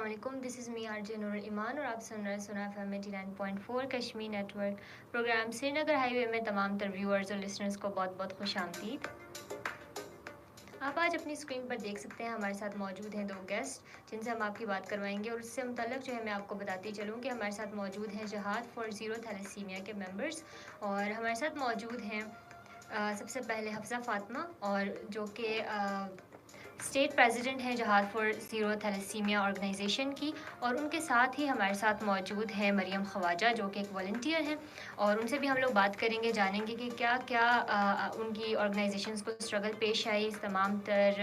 अस्सलाम वालेकुम, this is me RJ Nurul Iman और आप सुन रहे हैं सुना FM 89.4 Kashmir network programme Srinagar highway में तमाम तर व्यूअर्स और लिसनर्स को बहुत बहुत खुश आमदीद। आप आज अपनी स्क्रीन पर देख सकते हैं हमारे साथ मौजूद हैं दो गेस्ट जिनसे हम आपकी बात करवाएंगे और उससे मुतल्लिक़ जो है मैं आपको बताती चलूँ कि हमारे साथ मौजूद हैं जहाद फॉर ज़ीरो थैलेसीमिया के मेंबर्स और हमारे साथ मौजूद हैं सबसे पहले हफ्सा फ़ातिमा और जो कि स्टेट प्रेसिडेंट हैं जहाद फॉर ज़ीरो थैलेसीमिया ऑर्गेनाइजेशन की और उनके साथ ही हमारे साथ मौजूद है मरियम ख्वाजा जो कि एक वॉलंटियर हैं और उनसे भी हम लोग बात करेंगे, जानेंगे कि क्या क्या उनकी ऑर्गेनाइजेशंस को स्ट्रगल पेश आई इस तमाम तर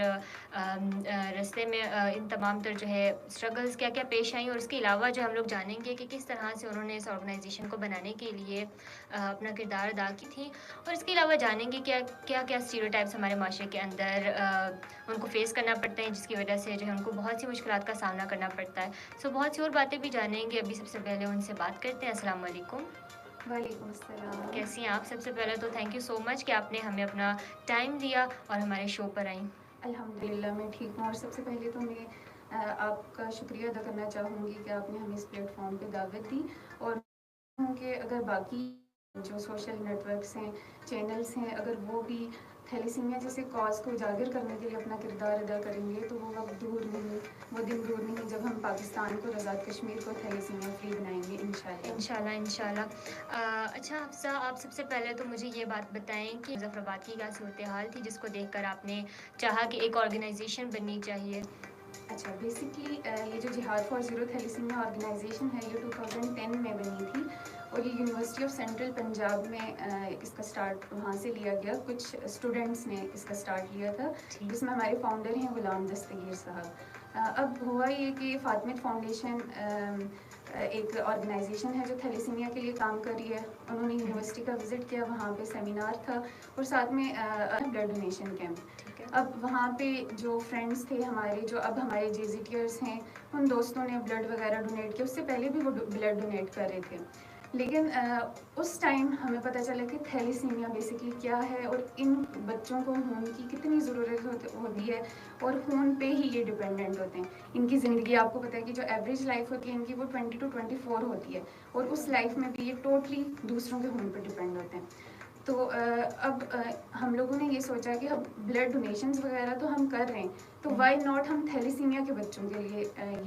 रास्ते में, इन तमाम तर जो है स्ट्रगल्स क्या क्या पेश आई और उसके अलावा जो हम लोग जानेंगे कि किस तरह से उन्होंने इस ऑर्गेनाइजेशन को बनाने के लिए अपना किरदार अदा की थी और इसके अलावा जानेंगे क्या क्या क्या स्टीरियोटाइप्स हमारे माशरे के अंदर उनको फेस करना पड़ते हैं जिसकी वजह से जो है उनको बहुत सी मुश्किलात का सामना करना पड़ता है। सो बहुत सी और बातें भी जानेंगे। अभी सबसे पहले उनसे बात करते हैं। अस्सलाम वालेकुम। वालेकुम अस्सलाम। कैसी हैं आप? सबसे पहले तो थैंक यू सो मच कि आपने हमें अपना टाइम दिया और हमारे शो पर आई। अल्हम्दुलिल्लाह मैं ठीक हूँ और सबसे पहले तो मैं आपका शुक्रिया अदा करना चाहूँगी कि आपने हमें इस प्लेटफॉर्म पे दावत दी और कि अगर बाकी जो सोशल नेटवर्क्स हैं, चैनल्स हैं, अगर वो भी थैलेसीमिया जैसे कॉज को उजागर करने के लिए अपना किरदार अदा करेंगे तो वो वक्त दूर नहीं, वो दिन दूर नहीं जब हम पाकिस्तान को, आज़ाद कश्मीर को थैलेसीमिया फ्री बनाएंगे इंशाल्लाह। इंशाल्लाह इंशाल्लाह। अच्छा हफ्सा, आप सबसे पहले तो मुझे ये बात बताएं कि मुजफ्फराबाद की क्या सूरत हाल थी जिसको देखकर आपने चाहा कि एक ऑर्गेनाइजेशन बननी चाहिए? अच्छा, बेसिकली ये जो जिहाद फॉर ज़ीरो थैलेसीमिया ऑर्गेनाइजेशन है ये 2010 में बनी थी और ये यूनिवर्सिटी ऑफ सेंट्रल पंजाब में इसका स्टार्ट वहाँ से लिया गया। कुछ स्टूडेंट्स ने इसका स्टार्ट लिया था जिसमें हमारे फाउंडर हैं गुलाम दस्तगीर साहब। अब हुआ ये कि फातिमा फाउंडेशन एक ऑर्गेनाइजेशन है जो थैलेसीमिया के लिए काम कर रही है। उन्होंने यूनिवर्सिटी का विज़िट किया, वहाँ पे सेमिनार था और साथ में ब्लड डोनेशन कैंप। अब वहाँ पे जो फ्रेंड्स थे हमारे, जो अब हमारे जेजीटीयर्स हैं, उन दोस्तों ने ब्लड वगैरह डोनेट किया। उससे पहले भी वो ब्लड डोनेट कर रहे थे, लेकिन उस टाइम हमें पता चला कि थैलेसीमिया बेसिकली क्या है और इन बच्चों को खून की कितनी ज़रूरत होती है और खून पे ही ये डिपेंडेंट होते हैं। इनकी ज़िंदगी, आपको पता है कि जो एवरेज लाइफ होती है इनकी वो 20 to 24 होती है और उस लाइफ में भी ये टोटली दूसरों के खून पर डिपेंड होते हैं। तो अब हम लोगों ने ये सोचा कि अब ब्लड डोनेशंस वगैरह तो हम कर रहे हैं, तो वाई नॉट हम थैलेसीमिया के बच्चों के लिए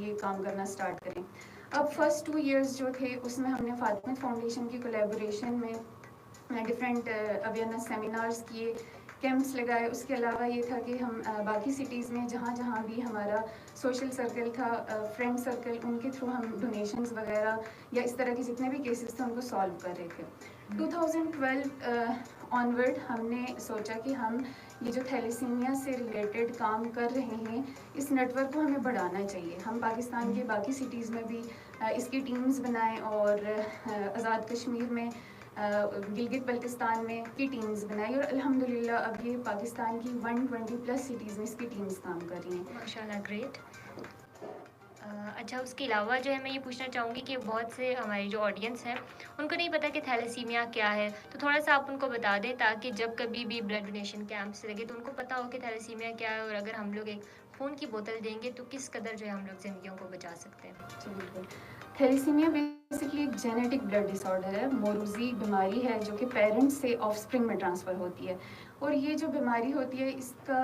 ये काम करना स्टार्ट करें। अब फर्स्ट 2 इयर्स जो थे उसमें हमने फातिमा फाउंडेशन की कोलैबोरेशन में डिफरेंट अवेयरनेस सेमिनार्स किए, कैंप्स लगाए। उसके अलावा ये था कि हम बाकी सिटीज़ में जहाँ जहाँ भी हमारा सोशल सर्कल था, फ्रेंड सर्कल, उनके थ्रू हम डोनेशंस वगैरह या इस तरह के जितने भी केसेस थे उनको सॉल्व कर रहे थे। 2012 ऑनवर्ड हमने सोचा कि हम ये जो थैलेसीमिया से रिलेटेड काम कर रहे हैं इस नेटवर्क को हमें बढ़ाना चाहिए। हम पाकिस्तान के बाकी सिटीज़ में भी इसकी टीम्स बनाएं और आज़ाद कश्मीर में, गिलगित बल्तिस्तान में की टीम्स बनाई और अल्हम्दुलिल्लाह अब ये पाकिस्तान की 120+ सिटीज़ में इसकी टीम्स काम कर रही हैं। माशाल्लाह, ग्रेट। अच्छा, उसके अलावा जो है मैं ये पूछना चाहूँगी कि बहुत से हमारी जो ऑडियंस है उनको नहीं पता कि थैलेसीमिया क्या है, तो थोड़ा सा आप उनको बता दें ताकि जब कभी भी ब्लड डोनेशन कैंप्स लगे तो उनको पता हो कि थैलेसीमिया क्या है और अगर हम लोग एक खून की बोतल देंगे तो किस कदर जो है हम लोग ज़िंदगियों को बचा सकते हैं। जी बिल्कुल। थैलेसीमिया बेसिकली एक जेनेटिक ब्लड डिसऑर्डर है, मोरूजी बीमारी है जो कि पेरेंट्स से ऑफस्प्रिंग में ट्रांसफ़र होती है और ये जो बीमारी होती है इसका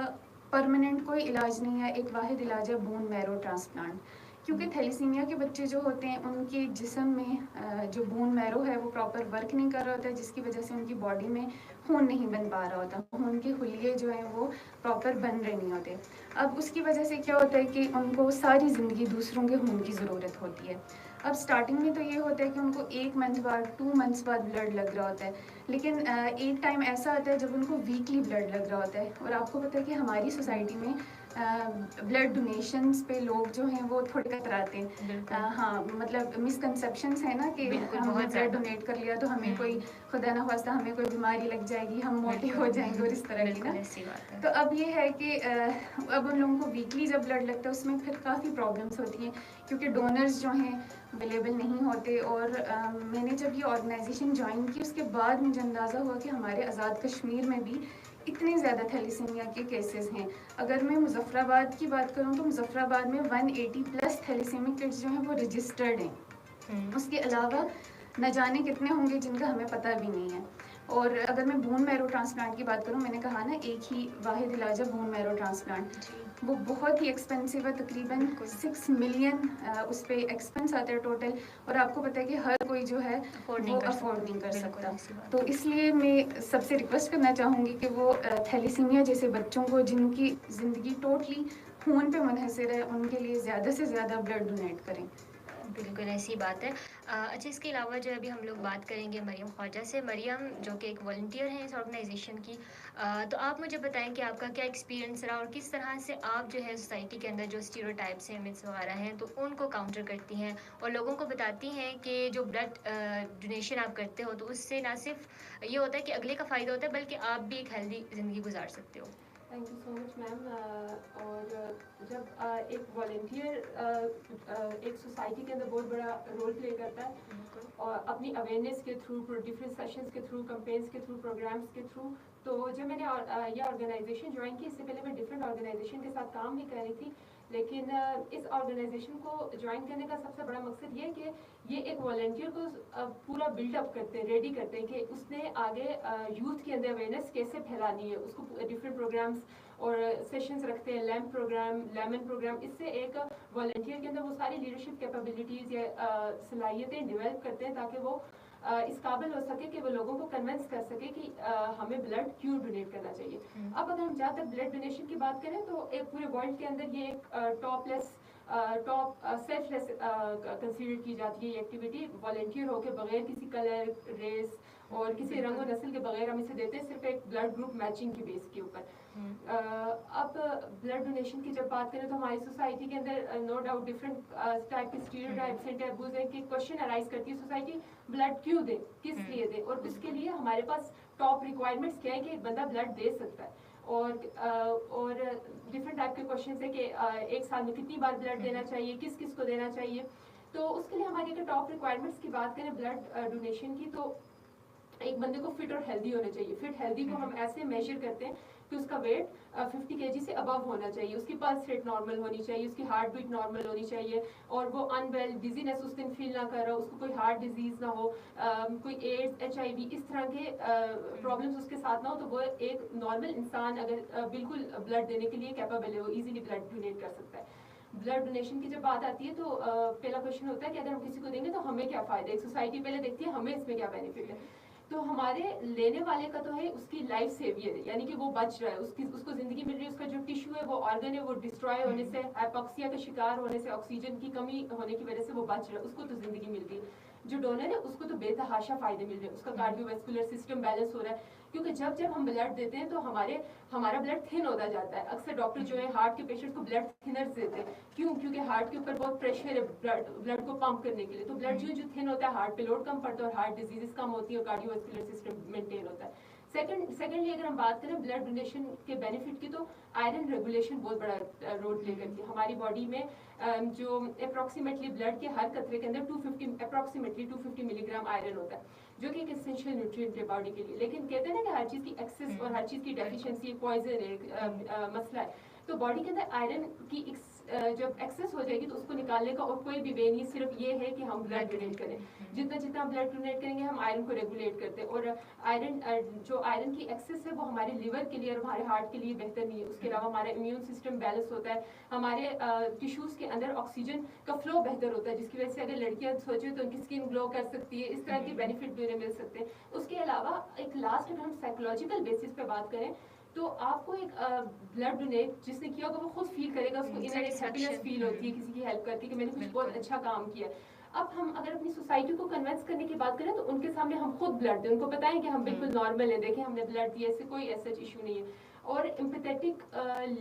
परमानेंट कोई इलाज नहीं है। एक वाहिद इलाज है बोन मैरो ट्रांसप्लांट, क्योंकि थैलेसीमिया के बच्चे जो होते हैं उनके जिस्म में जो बोन मैरो है वो प्रॉपर वर्क नहीं कर रहा होता है, जिसकी वजह से उनकी बॉडी में खून नहीं बन पा रहा होता, खून के हुलिये जो हैं वो प्रॉपर बन रहे नहीं होते। अब उसकी वजह से क्या होता है कि उनको सारी ज़िंदगी दूसरों के खून की ज़रूरत होती है। अब स्टार्टिंग में तो ये होता है कि उनको 1 मंथ बाद, 2 मंथ्स बाद ब्लड लग रहा होता है, लेकिन एक टाइम ऐसा आता है जब उनको वीकली ब्लड लग रहा होता है। और आपको पता है कि हमारी सोसाइटी में ब्लड डोनेशंस पे लोग जो हैं वो थोड़े कतराते हैं। हाँ, मतलब मिसकंसेप्शंस है ना कि हमने ब्लड डोनेट कर लिया तो हमें कोई, खुदा ना ख्वास्ता, हमें कोई बीमारी लग जाएगी, हम मोटे हो जाएंगे और इस तरह की ना। तो अब ये है कि अब उन लोगों को वीकली जब ब्लड लगता है उसमें फिर काफ़ी प्रॉब्लम्स होती हैं क्योंकि डोनर्स जो हैं अवेलेबल नहीं होते। और मैंने जब ये ऑर्गेनाइजेशन ज्वाइन की उसके बाद मुझे अंदाज़ा हुआ कि हमारे आज़ाद कश्मीर में भी इतने ज़्यादा थैलीसीमिया के केसेस हैं। अगर मैं मुजफ्फराबाद की बात करूँ तो मुजफ्फराबाद में 180 प्लस थैलीसीमिक किड्स जो हैं वो रजिस्टर्ड हैं। उसके अलावा न जाने कितने होंगे जिनका हमें पता भी नहीं है। और अगर मैं बोन मैरो ट्रांसप्लांट की बात करूँ, मैंने कहा ना एक ही वाहिद इलाज है बोन मैरो ट्रांसप्लांट, वो बहुत ही एक्सपेंसिव है, तकरीबन 6 मिलियन उस पर एक्सपेंस आता है टोटल। और आपको पता है कि हर कोई जो है वो अफोर्ड नहीं कर सकता। तो इसलिए मैं सबसे रिक्वेस्ट करना चाहूँगी कि वो थैलीसीमिया जैसे बच्चों को जिनकी ज़िंदगी टोटली खून पे मुनहसर है, उनके लिए ज़्यादा से ज़्यादा ब्लड डोनेट करें। बिल्कुल ऐसी बात है। अच्छा, इसके अलावा जो है अभी हम लोग बात करेंगे मरियम ख्वाजा से। मरियम जो कि एक वॉलंटियर हैं इस ऑर्गेनाइजेशन की, तो आप मुझे बताएं कि आपका क्या एक्सपीरियंस रहा और किस तरह से आप जो है सोसाइटी के अंदर जो स्टीरियोटाइप्स हैं, मिथ्स वगैरह हैं, तो उनको काउंटर करती हैं और लोगों को बताती हैं कि जो ब्लड डोनेशन आप करते हो तो उससे ना सिर्फ ये होता है कि अगले का फ़ायदा होता है, बल्कि आप भी एक हेल्दी ज़िंदगी गुजार सकते हो। Thank you so much ma'am. और जब एक वॉलंटियर एक सोसाइटी के अंदर बहुत बड़ा रोल प्ले करता है और अपनी अवेयरनेस के थ्रू, डिफरेंट सेशंस के थ्रू, कैंपेन्स के थ्रू, प्रोग्राम्स के थ्रू, तो जब मैंने ये ऑर्गेनाइजेशन ज्वाइन की, इससे पहले मैं डिफरेंट ऑर्गेनाइजेशन के साथ काम भी कर रही थी, लेकिन इस ऑर्गेनाइजेशन को ज्वाइन करने का सबसे बड़ा मकसद ये है कि ये एक वॉलंटियर को पूरा बिल्डअप करते हैं, रेडी करते हैं कि उसने आगे यूथ के अंदर अवेयरनेस कैसे फैलानी है। उसको डिफरेंट प्रोग्राम्स और सेशंस रखते हैं, लैम्प प्रोग्राम, लेमन प्रोग्राम, इससे एक वॉलंटियर के अंदर वो सारी लीडरशिप कैपेबिलिटीज़ या सलाहियतें डेवलप करते हैं ताकि वो इस काबिल हो सके कि वो लोगों को कन्विंस कर सके कि हमें ब्लड क्यों डोनेट करना चाहिए। अब अगर हम जहाँ तक ब्लड डोनेशन की बात करें तो एक पूरे वर्ल्ड के अंदर ये एक टॉप सेल्फलेस कंसीडर की जाती है ये एक्टिविटी। वॉलंटियर होकर बगैर किसी कलर, रेस और किसी रंग और नस्ल के बगैर हम इसे देते हैं, सिर्फ एक ब्लड ग्रुप मैचिंग की बेस के ऊपर। अब ब्लड डोनेशन की जब बात करें तो हमारी सोसाइटी के अंदर नो डाउट डिफरेंट टाइप के स्टीरियोटाइप्स एंड टैबूज हैं कि क्वेश्चन अराइज करती है सोसाइटी, ब्लड क्यों दे, किस लिए दे, और उसके लिए हमारे पास टॉप रिक्वायरमेंट्स क्या है कि एक बंदा ब्लड दे सकता है। और डिफरेंट टाइप के क्वेश्चन है कि एक साल में कितनी बार ब्लड देना चाहिए, किस किस को देना चाहिए। तो उसके लिए हमारी अगर टॉप रिक्वायरमेंट्स की बात करें ब्लड डोनेशन की, तो एक बंदे को फिट और हेल्दी होना चाहिए। फिट हेल्दी को हम ऐसे मेजर करते हैं कि उसका वेट 50 kg से अबव होना चाहिए, उसकी पल्स रेट नॉर्मल होनी चाहिए, उसकी हार्ट बीट नॉर्मल होनी चाहिए, और वो अनवेल डिजीनेस उस दिन फील ना कर रहा हो, उसको कोई हार्ट डिजीज ना हो, कोई एड्स, HIV इस तरह के प्रॉब्लम्स उसके साथ ना हो, तो वो एक नॉर्मल इंसान अगर बिल्कुल ब्लड देने के लिए कैपेबल है, वो इजीली ब्लड डोनेट कर सकता है। ब्लड डोनेशन की जब बात आती है तो पहला क्वेश्चन होता है कि अगर हम किसी को देंगे तो हमें क्या फ़ायदा है। एक सोसाइटी पहले देखती है हमें इसमें क्या बेनिफिट है। तो हमारे लेने वाले का तो है उसकी लाइफ सेवियर है, यानी कि वो बच रहा है, उसको ज़िंदगी मिल रही है, उसका जो टिश्यू है, वो ऑर्गन है, वो डिस्ट्रॉय होने से, हाइपोक्सिया का शिकार होने से, ऑक्सीजन की कमी होने की वजह से वो बच रहा है, उसको तो ज़िंदगी मिल रही है। जो डोनर है उसको तो बेतहाशा फ़ायदे मिल रहे हैं, उसका कार्डियोवैस्कुलर सिस्टम बैलेंस हो रहा है, क्योंकि जब हम ब्लड देते हैं तो हमारा ब्लड थिन होता जाता है। अक्सर डॉक्टर जो है हार्ट के पेशेंट को ब्लड थिनर्स देते हैं, क्यों? क्योंकि हार्ट के ऊपर बहुत प्रेशर है ब्लड को पंप करने के लिए, तो ब्लड जो थिन होता है, हार्ट पे लोड कम पड़ता है और हार्ट डिजीजेस कम होती है और कार्डियोवैस्कुलर सिस्टम मेंटेन होता है। सेकेंडली अगर हम बात करें ब्लड डोनेशन के बेनिफिट की, तो आयरन रेगुलेशन बहुत बड़ा रोल प्ले करती है। हमारी बॉडी में जो अप्रॉक्सीमेटली ब्लड के हर कतरे के अंदर अप्रॉक्सीमेटली 250 मिलीग्राम आयरन होता है, जो कि एक एसेंशियल न्यूट्रिएंट है बॉडी के लिए। लेकिन कहते हैं ना कि हर चीज़ की एक्सेस और हर चीज़ की डेफिशिएंसी पॉइजन है, मसला है। तो बॉडी के अंदर आयरन की जब एक्सेस हो जाएगी तो उसको निकालने का और कोई भी वे नहीं, सिर्फ ये है कि हम ब्लड डोनेट करें। जितना ब्लड डोनेट करेंगे हम आयरन को रेगुलेट करते हैं, और आयरन की एक्सेस है वो हमारे लिवर के लिए और हमारे हार्ट के लिए बेहतर नहीं है। उसके अलावा हमारा इम्यून सिस्टम बैलेंस होता है, हमारे टिश्यूज़ के अंदर ऑक्सीजन का फ्लो बेहतर होता है, जिसकी वजह से अगर लड़कियां सोचे तो उनकी स्किन ग्लो कर सकती है। इस तरह के बेनिफिट भी उन्हें मिल सकते हैं। उसके अलावा एक लास्ट अगर हम साइकोलॉजिकल बेसिस पे बात करें तो आपको एक ब्लड डोनेट जिसने किया होगा वो खुद फील करेगा, उसको इनर एक हैप्पीनेस फील होती है किसी की हेल्प करके कि मैंने कुछ बहुत अच्छा काम किया। अब हम अगर अपनी सोसाइटी को कन्विंस करने की बात करें तो उनके सामने हम खुद ब्लड दें, उनको बताएं कि हम बिल्कुल नॉर्मल है, देखें हमने ब्लड दिया, ऐसे कोई ऐसा इशू नहीं है। और एम्पैथेटिक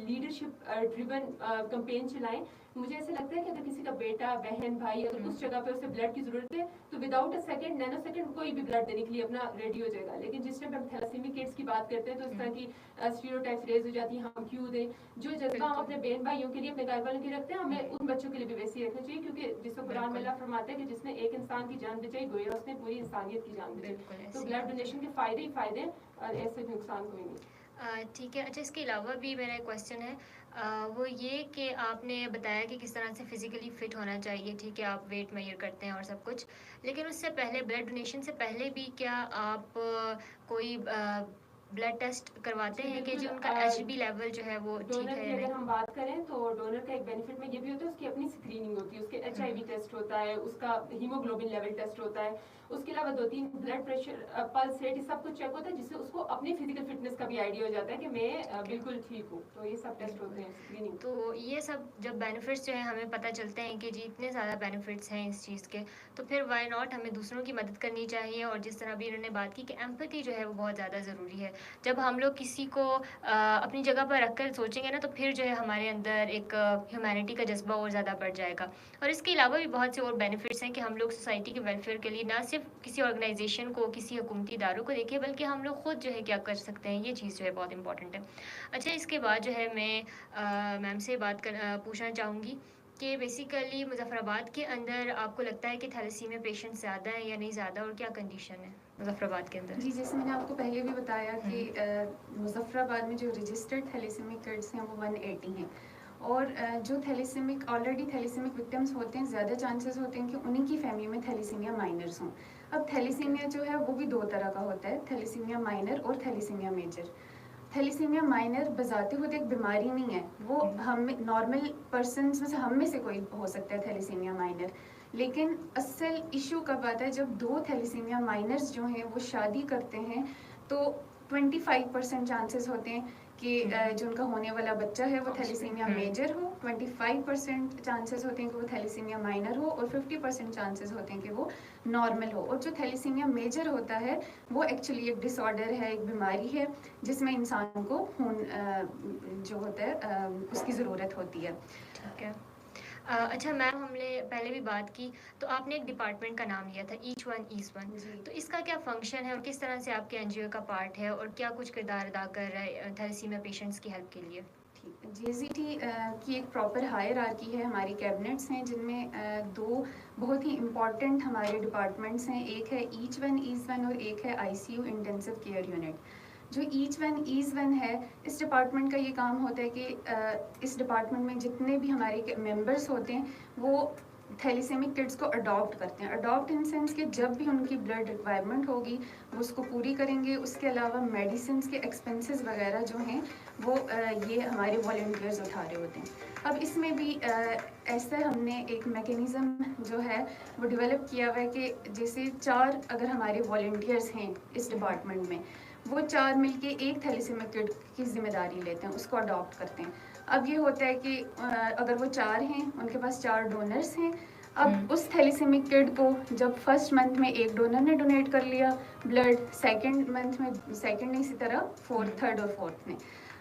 लीडरशिप ड्रिवन कैंपेन चलाएं। मुझे ऐसा लगता है कि अगर किसी का बेटा, बहन, भाई अगर उस जगह पे उसे ब्लड की जरूरत है तो without a second, nano second कोई भी ब्लड देने के लिए अपना रेडी हो जाएगा। लेकिन जिस टाइम हम थैलेसीमिक किड्स की बात करते हैं तो इस तरह की स्टीरियोटाइप्स रेज हो जाती है, हम क्यों दें। जो जज्बा हम अपने बहन भाइयों के लिए, अपने घर वालों के लिए रखते हैं, हमें उन बच्चों के लिए भी वैसे ही रखना चाहिए, क्योंकि जिसको कुरान में अल्लाह फरमाता है कि जिसने एक इंसान की जान बचाई गोया उसने पूरी इंसानियत की जान बचाई। तो ब्लड डोनेशन के फायदे ही फायदे और ऐसे नुकसान कोई नहीं। ठीक है। अच्छा, इसके अलावा भी मेरा एक क्वेश्चन है, वो ये कि आपने बताया कि किस तरह से फ़िज़िकली फ़िट होना चाहिए, ठीक है, आप वेट मेजर करते हैं और सब कुछ। लेकिन उससे पहले ब्लड डोनेशन से पहले भी क्या आप कोई ब्लड टेस्ट करवाते जी हैं कि जो बिल्कुल। उनका एचबी लेवल जो है वो ठीक डोनर है की या अगर नहीं? हम बात करें तो डोनर का एक बेनिफिट में ये भी होता है, उसकी अपनी स्क्रीनिंग होती है, उसके HIV टेस्ट होता है, उसका हीमोग्लोबिन लेवल टेस्ट होता है, उसके अलावा 2-3 ब्लड प्रेशर, पल्स रेट, सब कुछ चेक होता है, जिससे उसको अपनी फिजिकल फिटनेस का भी आइडिया हो जाता है कि मैं बिल्कुल ठीक हूँ। तो ये सब टेस्ट होते हैं स्क्रीनिंग। तो ये सब जब बेनिफिट्स जो हैं हमें पता चलते हैं कि जी इतने ज़्यादा बेनिफिट्स हैं इस चीज़ के, तो फिर व्हाई नॉट हमें दूसरों की मदद करनी चाहिए। और जिस तरह भी इन्होंने बात की कि एम्पैथी जो है वो बहुत ज़्यादा ज़रूरी है। जब हम लोग किसी को अपनी जगह पर रख कर सोचेंगे ना, तो फिर जो है हमारे अंदर एक ह्यूमैनिटी का जज्बा और ज़्यादा बढ़ जाएगा। और इसके अलावा भी बहुत से और बेनिफिट्स हैं कि हम लोग सोसाइटी के वेलफेयर के लिए ना सिर्फ किसी ऑर्गेनाइजेशन को, किसी हुकूमती इदारों को देखें, बल्कि हम लोग खुद जो है क्या कर सकते हैं, ये चीज़ जो है बहुत इंपॉर्टेंट है। अच्छा, इसके बाद जो है मैं मैम से पूछना चाहूँगी कि बेसिकली मुज़फ़्फ़राबाद के अंदर आपको लगता है कि थैलेसीमिया पेशेंट ज़्यादा हैं या नहीं ज़्यादा, और क्या कंडीशन है मुज़फ़्फ़राबाद के अंदर? जी, जैसे मैंने आपको पहले भी बताया कि मुज़फ़्फ़राबाद में जो रजिस्टर्ड थैलेसीमिक किड्स हैं वो 180 हैं। और जो थैलेसीमिक ऑलरेडी थैलेसीमिक विक्टिम्स होते हैं, ज़्यादा चांसेस होते हैं कि उन्हीं की फैमिली में थैलेसीमिया माइनर्स हों। अब थैलेसीमिया जो है वो भी 2 तरह का होता है, थैलेसीमिया माइनर और थैलेसीमिया मेजर। थैलेसीमिया माइनर बजाते खुद एक बीमारी नहीं है, वो हम में नॉर्मल पर्सन्स में से हम में से कोई हो सकता है थैलेसीमिया माइनर। लेकिन असल इशू कब आता है, जब 2 थैलेसीमिया माइनर्स जो हैं वो शादी करते हैं, तो 25% चांसेस होते हैं कि जो उनका होने वाला बच्चा है वो थैलेसीमिया मेजर हो, 25% चांसेस होते हैं कि वो थैलेसीमिया माइनर हो, और 50% चांसेस होते हैं कि वो नॉर्मल हो। और जो थैलेसीमिया मेजर होता है वो एक्चुअली एक डिसऑर्डर है, एक बीमारी है जिसमें इंसान को खून जो होता है उसकी ज़रूरत होती है। ठीक है। अच्छा मैम, हमने पहले भी बात की, तो आपने एक डिपार्टमेंट का नाम लिया था, ईच वन इज़ वन। जी। तो इसका क्या फंक्शन है और किस तरह से आपके एनजीओ का पार्ट है, और क्या कुछ किरदार अदा कर रहा है थैलेसीमिया पेशेंट्स की हेल्प के लिए? JZT की एक प्रॉपर हायरार्की है, हमारी कैबिनेट्स हैं जिनमें 2 बहुत ही इम्पॉर्टेंट हमारे डिपार्टमेंट्स हैं। एक है ईच वन इज़ वन और एक है ICU इंटेंसिव केयर यूनिट। जो ईच वन इज़ वन है, इस डिपार्टमेंट का ये काम होता है कि इस डिपार्टमेंट में जितने भी हमारे मेंबर्स होते हैं वो थैलेसीमिक किड्स को अडॉप्ट करते हैं। अडॉप्ट इन सेंस कि जब भी उनकी ब्लड रिक्वायरमेंट होगी वो उसको पूरी करेंगे। उसके अलावा मेडिसिन के एक्सपेंसेस वगैरह जो हैं वो ये हमारे वॉलंटियर्स उठा रहे होते हैं। अब इसमें भी ऐसा हमने एक मैकेनिज़्म जो है वो डेवलप किया हुआ है कि जैसे 4 अगर हमारे वॉलंटियर्स हैं इस डिपार्टमेंट में, वो 4 मिलके एक थैलेसीमिक किड की जिम्मेदारी लेते हैं, उसको अडॉप्ट करते हैं। अब ये होता है कि अगर वो 4 हैं, उनके पास 4 डोनर्स हैं। अब उस थैलेसीमिक किड को जब फर्स्ट मंथ में एक डोनर ने डोनेट कर लिया ब्लड, सेकंड मंथ में सेकंड ने, इसी तरह फोर्थ, थर्ड और फोर्थ ने।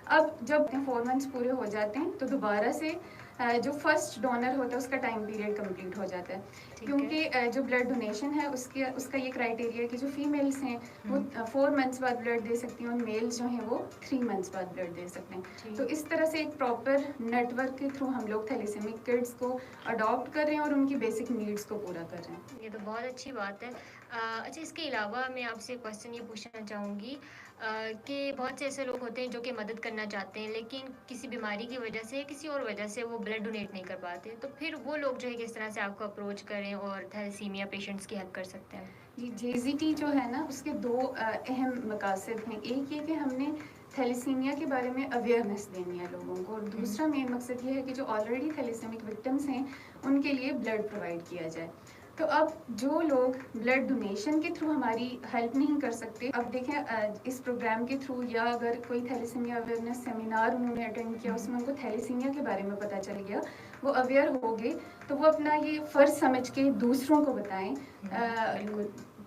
अब जब 4 मंथ्स पूरे हो जाते हैं तो दोबारा से जो फर्स्ट डोनर होता है उसका टाइम पीरियड कंप्लीट हो जाता है, क्योंकि जो ब्लड डोनेशन है उसका ये क्राइटेरिया है कि जो फीमेल्स हैं वो 4 मंथ्स बाद ब्लड दे सकती हैं, और मेल्स जो हैं वो 3 मंथ्स बाद ब्लड दे सकते हैं। तो इस तरह से एक प्रॉपर नेटवर्क के थ्रू हम लोग थैलेसीमिक किड्स को अडॉप्ट कर रहे हैं और उनकी बेसिक नीड्स को पूरा कर रहे हैं। ये तो बहुत अच्छी बात है। अच्छा, इसके अलावा मैं आपसे क्वेश्चन ये पूछना चाहूँगी कि बहुत से ऐसे लोग होते हैं जो कि मदद करना चाहते हैं, लेकिन किसी बीमारी की वजह से, किसी और वजह से वो ब्लड डोनेट नहीं कर पाते, तो फिर वो लोग जो है किस तरह से आपको अप्रोच करें और थैलेसीमिया पेशेंट्स की हेल्प कर सकते हैं? जी, JZT जो है ना उसके 2 अहम मकासद हैं। एक ये कि हमने थैलेसीमिया के बारे में अवेयरनेस देनी है लोगों को, और दूसरा मेन मकसद ये है कि जो ऑलरेडी थैलेसीमिक विक्टिम्स हैं उनके लिए ब्लड प्रोवाइड किया जाए। तो अब जो लोग ब्लड डोनेशन के थ्रू हमारी हेल्प नहीं कर सकते, अब देखें इस प्रोग्राम के थ्रू या अगर कोई थैलेसीमिया अवेयरनेस सेमिनार उन्होंने अटेंड किया, उसमें उनको थैलेसीमिया के बारे में पता चल गया, वो अवेयर हो गए, तो वो अपना ये फ़र्ज़ समझ के दूसरों को बताएं,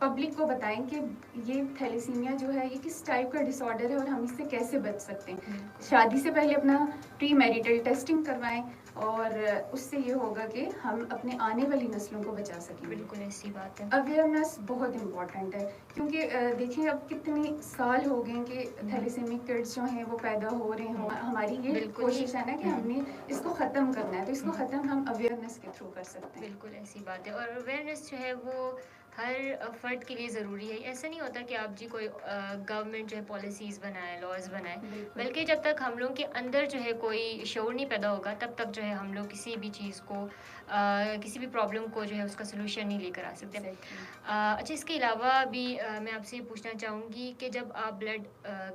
पब्लिक को बताएं कि ये थैलेसीमिया जो है ये किस टाइप का डिसऑर्डर है और हम इससे कैसे बच सकते हैं। शादी से पहले अपना प्री मैरिटल टेस्टिंग करवाएं, और उससे ये होगा कि हम अपने आने वाली नस्लों को बचा सकेंगे। बिल्कुल ऐसी बात है। अवेयरनेस बहुत इम्पॉर्टेंट है, क्योंकि देखिए अब कितने साल हो गए कि थैलेसीमिक किड्स जो हैं वो पैदा हो रहे हैं। हमारी ये कोशिश है ना कि हमने इसको ख़त्म करना है, तो इसको ख़त्म हम अवेयरनेस के थ्रू कर सकते हैं। बिल्कुल ऐसी बात है, और अवेयरनेस जो है वो हर फ़र्द के लिए ज़रूरी है। ऐसा नहीं होता कि आप जी कोई गवर्नमेंट जो है पॉलिसीज़ बनाए, लॉज़ बनाए, बिल्कुल बल्कि जब तक हम लोग के अंदर जो है कोई शऊर नहीं पैदा होगा, तब तक जो है हम लोग किसी भी चीज़ को किसी भी प्रॉब्लम को जो है उसका सॉल्यूशन नहीं लेकर आ सकते। एग्जैक्टली। अच्छा, इसके अलावा भी मैं आपसे ये पूछना चाहूँगी कि जब आप ब्लड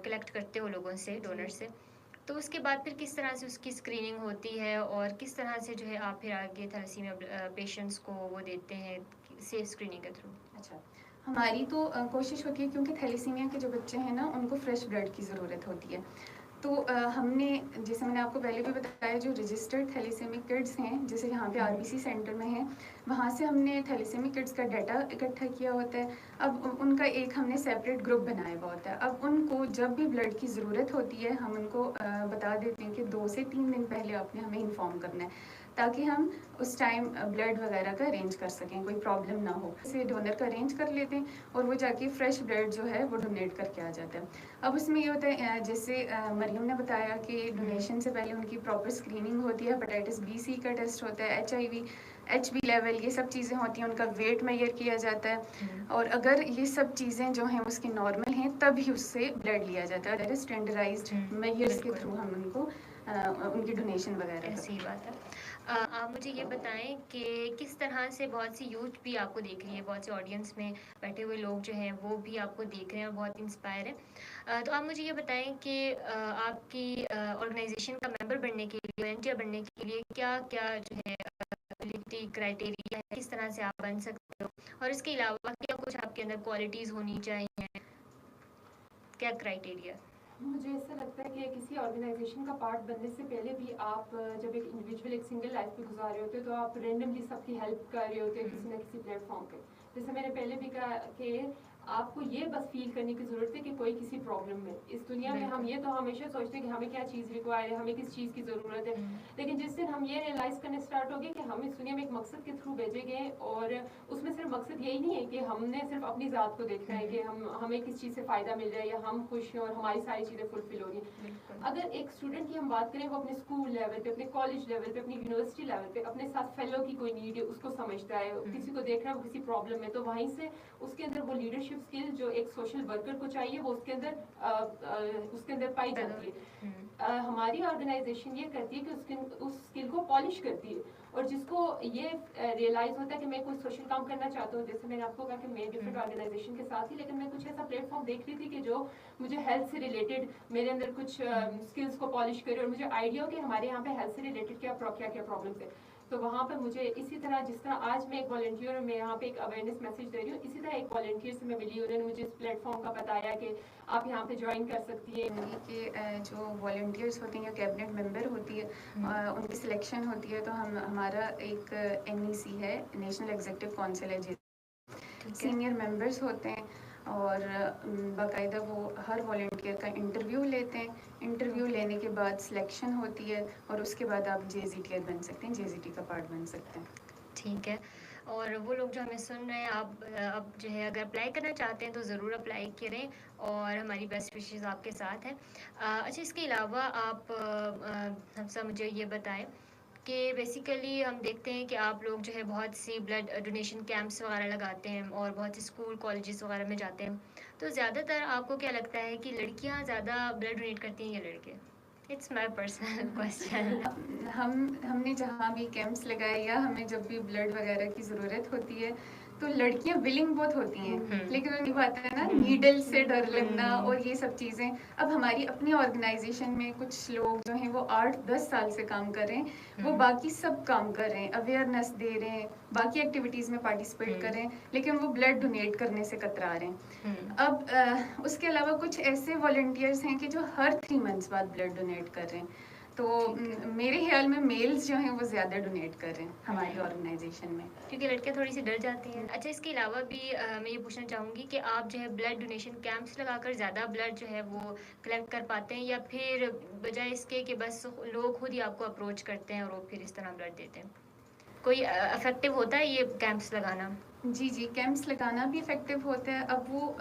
कलेक्ट करते हो लोगों से, डोनर से, तो उसके बाद फिर किस तरह से उसकी स्क्रीनिंग होती है और किस तरह से जो है आप फिर आगे थैलेसीमिया पेशेंट्स को वो देते हैं सेफ स्क्रीनिंग के थ्रू? अच्छा, हमारी तो कोशिश होती है, क्योंकि थैलेसीमिया के जो बच्चे हैं ना, उनको फ्रेश ब्लड की ज़रूरत होती है। तो हमने, जैसे मैंने आपको पहले भी बताया, जो रजिस्टर्ड थैलेसीमिक किड्स हैं, जैसे यहाँ पे आरबीसी सेंटर में हैं, वहाँ से हमने थैलेसीमिक किड्स का डाटा इकट्ठा किया होता है। अब उनका एक हमने सेपरेट ग्रुप बनाया हुआ होता है। अब उनको जब भी ब्लड की ज़रूरत होती है, हम उनको बता देते हैं कि 2 से 3 दिन पहले आपने हमें इन्फॉर्म करना है, ताकि हम उस टाइम ब्लड वगैरह का अरेंज कर सकें, कोई प्रॉब्लम ना हो। इसे डोनर का अरेंज कर लेते हैं और वो जाके फ्रेश ब्लड जो है वो डोनेट करके आ जाता है। अब उसमें ये होता है, जैसे मरियम ने बताया कि डोनेशन से पहले उनकी प्रॉपर स्क्रीनिंग होती है, हेपेटाइटिस बी सी का टेस्ट होता है, HIV HB लेवल, ये सब चीज़ें होती हैं, उनका वेट मेजर किया जाता है, और अगर ये सब चीज़ें जो हैं उसकी नॉर्मल हैं, तभी उससे ब्लड लिया जाता है। दैट इज स्टैंडर्डाइज्ड मेजर्स के थ्रू हम उनको उनकी डोनेशन वगैरह ऐसी करते हैं। बात है। आप मुझे ये बताएं कि किस तरह से बहुत सी यूथ भी आपको देख रही है, बहुत से ऑडियंस में बैठे हुए लोग जो हैं वो भी आपको देख रहे हैं और बहुत इंस्पायर हैं। तो आप मुझे ये बताएं कि आपकी ऑर्गेनाइजेशन का मेंबर बनने के लिए, वॉलंटियर बनने के लिए क्या क्या जो है एलिजिबिलिटी क्राइटेरिया है, किस तरह से आप बन सकते हो, और इसके अलावा क्या कुछ आपके अंदर क्वालिटीज़ होनी चाहिए, क्या क्राइटेरिया? मुझे ऐसा लगता है कि किसी ऑर्गेनाइजेशन का पार्ट बनने से पहले भी आप जब एक इंडिविजुअल एक सिंगल लाइफ पे गुजार रहे होते हो, तो आप रेंडमली सबकी हेल्प कर रहे होते हो किसी ना किसी प्लेटफॉर्म पे। जैसे मैंने पहले भी कहा कि आपको ये बस फील करने की ज़रूरत है कि कोई किसी प्रॉब्लम में, इस दुनिया में हम ये तो हमेशा सोचते हैं कि हमें क्या चीज़ रिक्वायर है, हमें किस चीज़ की ज़रूरत है, लेकिन जिस दिन हम ये रियलाइज़ करने स्टार्ट हो गए कि हम इस दुनिया में एक मकसद के थ्रू भेजे गए, और उसमें सिर्फ मकसद यही नहीं है कि हमने सिर्फ अपनी ज़ात को देखना है कि हमें किस चीज़ से फ़ायदा मिल रहा है या हम खुश हैं और हमारी सारी चीज़ें फुलफिल हो रही हैं। अगर एक स्टूडेंट की हम बात करें, वो अपने स्कूल लेवल पे, अपने कॉलेज लेवल पे, अपनी यूनिवर्सिटी लेवल पे अपने साथ फेलो की कोई नीड है उसको समझता है, किसी को देख रहा है वो किसी प्रॉब्लम में, तो वहीं से उसके अंदर वो लीडरशिप स्किल जो एक सोशल वर्कर को चाहिए वो उसके अंदर पाई जाती है। हमारी ऑर्गेनाइजेशन ये करती है कि उस स्किल को पॉलिश करती है, और जिसको ये रियलाइज होता है कि मैं कोई सोशल काम करना चाहता हूँ, जैसे मैंने आपको कहा कि मैं डिफरेंट ऑर्गेनाइजेशन के साथ ही, लेकिन मैं कुछ ऐसा प्लेटफॉर्म देख रही थी कि जो मुझे हेल्थ से रिलेटेड मेरे अंदर कुछ स्किल्स को पॉलिश करे, और मुझे आइडिया हो कि हमारे यहाँ पे हेल्थ से रिलेटेड क्या प्रॉब्लम्स है। तो वहाँ पर मुझे इसी तरह, जिस तरह आज मैं एक वॉलंटियर और मैं यहाँ पे एक अवेयरनेस मैसेज दे रही हूँ, इसी तरह एक वॉलंटियर से मैं मिली, उन्होंने मुझे इस प्लेटफॉर्म का बताया कि आप यहाँ पे ज्वाइन कर सकती हैं। कि जो वॉलंटियर्स होते हैं या कैबिनेट मेंबर होती है, उनकी सिलेक्शन होती है, तो हमारा एक NEC है, नेशनल एग्जीक्यूटिव काउंसिल है, सीनियर मेंबर्स होते हैं, और बाकायदा वो हर वॉलंटियर का इंटरव्यू लेते हैं। इंटरव्यू लेने के बाद सिलेक्शन होती है, और उसके बाद आप JZTR बन सकते हैं, JZT का पार्ट बन सकते हैं। ठीक है। और वो लोग जो हमें सुन रहे हैं, आप अब जो है अगर अप्लाई करना चाहते हैं तो ज़रूर अप्लाई करें, और हमारी बेस्ट विशेज़ आपके साथ हैं। अच्छा, इसके अलावा आप हमसे मुझे ये बताएं कि बेसिकली हम देखते हैं कि आप लोग जो है बहुत सी ब्लड डोनेशन कैंप्स वगैरह लगाते हैं और बहुत से स्कूल कॉलेजेस वगैरह में जाते हैं, तो ज़्यादातर आपको क्या लगता है कि लड़कियां ज़्यादा ब्लड डोनेट करती हैं या लड़के? It's my personal question. हमने जहाँ भी कैंप्स लगाए या हमें जब भी ब्लड वगैरह की ज़रूरत होती है, तो लड़कियां विलिंग बहुत होती हैं, लेकिन उनकी बात है ना, नीडल से डर लगना और ये सब चीज़ें। अब हमारी अपनी ऑर्गेनाइजेशन में कुछ लोग जो हैं वो 8-10 साल से काम कर रहे हैं, वो बाकी सब काम कर रहे हैं, अवेयरनेस दे रहे हैं, बाकी एक्टिविटीज़ में पार्टिसिपेट कर रहे हैं, लेकिन वो ब्लड डोनेट करने से कतरा रहे हैं। अब उसके अलावा कुछ ऐसे वॉलंटियर्स हैं कि जो हर 3 मंथ्स बाद ब्लड डोनेट कर रहे हैं, तो मेरे ख्याल में मेल्स जो हैं वो ज़्यादा डोनेट कर रहे हैं हमारी ऑर्गेनाइजेशन में, क्योंकि लड़कियां थोड़ी सी डर जाती हैं। अच्छा, इसके अलावा भी मैं ये पूछना चाहूँगी कि आप जो है ब्लड डोनेशन कैंप्स लगाकर ज़्यादा ब्लड जो है वो कलेक्ट कर पाते हैं, या फिर बजाय इसके कि बस लोग खुद ही आपको अप्रोच करते हैं और वो फिर इस तरह ब्लड देते हैं? कोई इफेक्टिव होता है ये कैंप्स लगाना? जी जी, कैंप्स लगाना भी इफ़ेक्टिव होता है। अब वो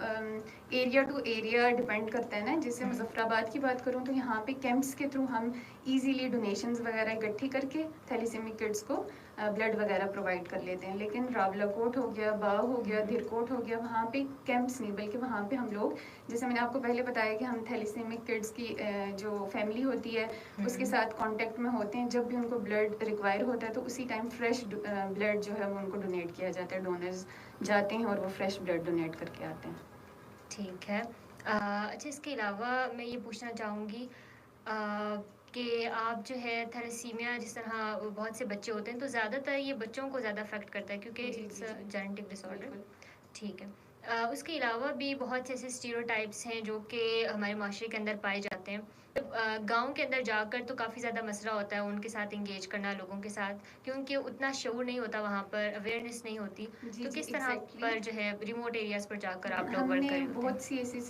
एरिया टू एरिया डिपेंड करता है ना। जैसे मुज़फ़्फ़राबाद की बात करूँ तो यहाँ पे कैंप्स के थ्रू हम इजीली डोनेशंस वगैरह इकट्ठी करके थैलेसीमिक किड्स को ब्लड वगैरह प्रोवाइड कर लेते हैं। लेकिन रावलाकोट हो गया, बाह हो गया, धिरकोट हो गया, वहाँ पे कैंप्स नहीं, बल्कि वहाँ पे हम लोग, जैसे मैंने आपको पहले बताया कि हम थैलेसीमिक किड्स की जो फैमिली होती है उसके साथ कांटेक्ट में होते हैं। जब भी उनको ब्लड रिक्वायर होता है तो उसी टाइम फ्रेश ब्लड जो है वो उनको डोनेट किया जाता है। डोनर्स जाते हैं और वो फ्रेश ब्लड डोनेट करके आते हैं। ठीक है। अच्छा, इसके अलावा मैं ये पूछना चाहूँगी कि आप जो है थैलेसीमिया, जिस तरह बहुत से बच्चे होते हैं तो ज़्यादातर ये बच्चों को ज़्यादा अफेक्ट करता है क्योंकि जी, इट्स जी, अ जी। Genetic disorder. बिल्कुल। ठीक है। उसके अलावा भी बहुत से ऐसे स्टीरियोटाइप्स हैं जो कि हमारे माशरे के अंदर पाए जाते हैं। गांव के अंदर जाकर तो काफ़ी ज़्यादा मसला होता है उनके साथ इंगेज करना, लोगों के साथ, क्योंकि उतना शऊर नहीं होता वहाँ पर, अवेयरनेस नहीं होती। जी तो जी, किस तरह एग्जैक्टली। पर जो है रिमोट एरियाज़ पर जाकर आप लोग वर्क हमने कर रहे होते बहुत सी ऐसी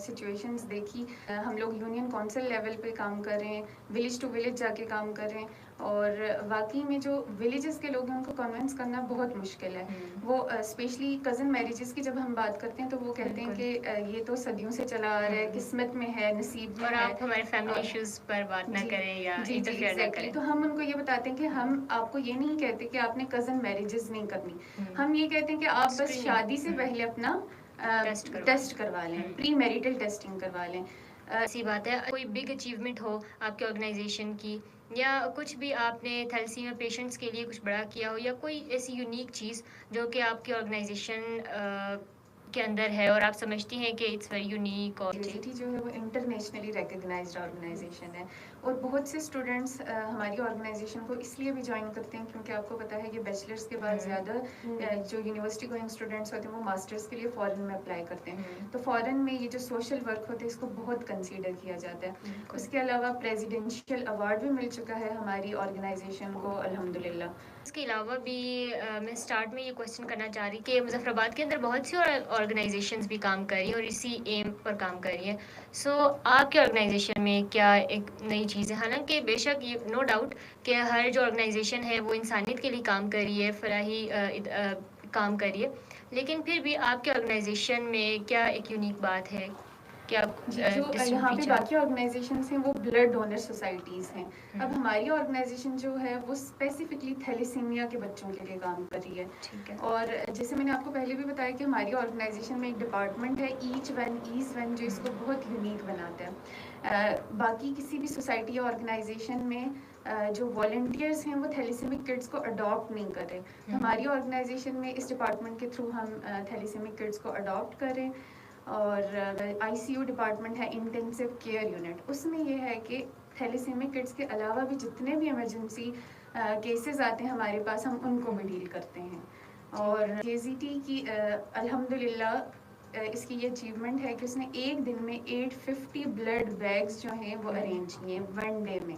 सिचुएशंस देखी। हम लोग यूनियन काउंसिल लेवल पे काम कर रहे हैं, विलेज टू विलेज जाके काम कर रहे हैं, और वाकई में जो विलेजेस के लोग हैं उनको कन्विंस करना बहुत मुश्किल है। वो स्पेशली कज़न मैरिजेस की जब हम बात करते हैं तो वो कहते हैं कि ये तो सदियों से चला आ रहा है, किस्मत में है, नसीब में और है। आप हमारे फैमिली इश्यूज पर बात ना जी, करें या जी जी, इंटरफेयर ना एग्जैक्टली। करें। तो हम उनको ये बताते हैं कि हम आपको ये नहीं कहते कि आपने कज़न मैरिजेस नहीं करनी। हम ये कहते हैं कि आप बस Screening, शादी से पहले अपना टेस्ट करवा लें, प्री मैरिटल टेस्टिंग करवा लें। ऐसी बात है। कोई बिग अचीवमेंट हो आपके ऑर्गेनाइजेशन की, या कुछ भी आपने थैलेसीमिया पेशेंट्स के लिए कुछ बड़ा किया हो, या कोई ऐसी यूनिक चीज़ जो कि आपके ऑर्गेनाइजेशन के अंदर है और आप समझती हैं कि इट्स वेरी यूनिक और यूनिवर्सिटी जो है वो इंटरनेशनली रिकग्नाइज्ड ऑर्गेनाइजेशन है, और बहुत से स्टूडेंट्स हमारी ऑर्गेनाइजेशन को इसलिए भी ज्वाइन करते हैं क्योंकि आपको पता है कि बैचलर्स के बाद ज़्यादा जो यूनिवर्सिटी गोइंग स्टूडेंट्स होते हैं वो मास्टर्स के लिए फ़ॉरेन में अप्लाई करते हैं। तो फ़ॉरेन में ये जो सोशल वर्क होता है इसको बहुत कंसीडर किया जाता है। उसके अलावा प्रेसिडेंशियल अवार्ड भी मिल चुका है हमारी ऑर्गेनाइजेशन को, अल्हम्दुलिल्लाह। इसके अलावा भी मैं स्टार्ट में ये क्वेश्चन करना चाह रही कि मुजफ्फराबाद के अंदर बहुत सी ऑर्गेनाइजेशंस भी काम कर रही हैं और इसी एम पर काम कर रही हैं। सो आपके ऑर्गेनाइजेशन में क्या एक नई चीज़ है? हालांकि बेशक ये नो डाउट कि हर जो ऑर्गेनाइजेशन है वो इंसानियत के लिए काम कर रही है, फलाही काम कर रही है, लेकिन फिर भी आपके ऑर्गेनाइजेशन में क्या एक यूनिक बात है? क्या जी, जो यहाँ पे बाकी ऑर्गेनाइजेशंस हैं वो ब्लड डोनर सोसाइटीज़ हैं। अब हमारी ऑर्गेनाइजेशन जो है वो स्पेसिफिकली थैलेसीमिया के बच्चों के लिए काम कर रही है। ठीक है। और जैसे मैंने आपको पहले भी बताया कि हमारी ऑर्गेनाइजेशन में एक डिपार्टमेंट है ईच वन जो इसको बहुत यूनिक बनाता है। बाकी किसी भी सोसाइटी या ऑर्गेनाइजेशन में जो वॉल्टियर्स हैं वो थैलेसीमिक किड्स को अडॉप्ट नहीं कर रहे। तो हमारी ऑर्गेनाइजेशन में इस डिपार्टमेंट के थ्रू हम थैलेसीमिक किड्स को अडॉप्ट करें। और आईसीयू डिपार्टमेंट है, इंटेंसिव केयर यूनिट, उसमें ये है कि थैलेसीमिक किड्स के अलावा भी जितने भी इमरजेंसी केसेस आते हैं हमारे पास, हम उनको भी डील करते हैं। और केजीटी की अल्हम्दुलिल्लाह इसकी ये अचीवमेंट है कि उसने एक दिन में 850 ब्लड बैग्स जो हैं वो अरेंज किए वन डे में।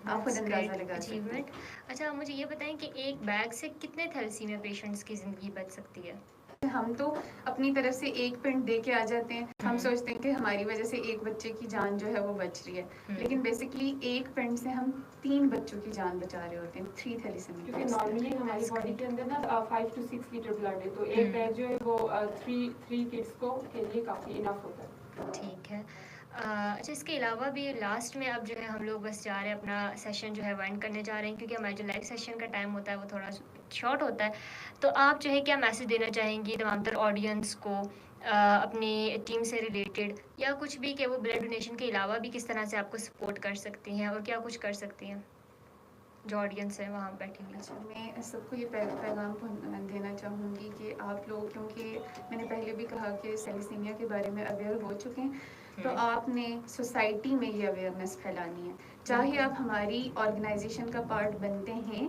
आप खुद अंदाज़ा लगा सकते हैं। अच्छा, मुझे ये बताएं कि एक बैग से कितने थैलेसीमिया पेशेंट्स की ज़िंदगी बच सकती है? हम तो अपनी तरफ से एक पिंड दे के आ जाते हैं। हम सोचते हैं कि हमारी वजह से एक बच्चे की जान जो है वो बच रही है, लेकिन बेसिकली एक पिंड से हम 3 बच्चों की जान बचा रहे होते हैं, 3 थैलेसीमिया। क्योंकि नॉर्मली हमारी बॉडी के अंदर ना 5 to 6 लीटर ब्लड है, तो एक बैग जो है वो 3 किड्स को के लिए काफ़ी इनफ होता है। ठीक है। अच्छा, इसके अलावा भी लास्ट में अब जो है हम लोग बस जा रहे हैं, अपना सेशन जो है वाइंड करने जा रहे हैं, क्योंकि हमारा जो लाइव सेशन का टाइम होता है वो थोड़ा शॉर्ट होता है। तो आप जो है क्या मैसेज देना चाहेंगी तमाम तर ऑडियंस को अपनी टीम से रिलेटेड, या कुछ भी कि वो ब्लड डोनेशन के अलावा भी किस तरह से आपको सपोर्ट कर सकती हैं और क्या कुछ कर सकती हैं जो ऑडियंस है वहाँ बैठी हुई? अच्छा, मैं सबको ये पैगाम देना चाहूँगी कि आप लोग, क्योंकि मैंने पहले भी कहा कि थैलेसीमिया के बारे में अवेयर हो चुके हैं, तो आपने सोसाइटी में ये अवेयरनेस फैलानी है। चाहे आप हमारी ऑर्गेनाइजेशन का पार्ट बनते हैं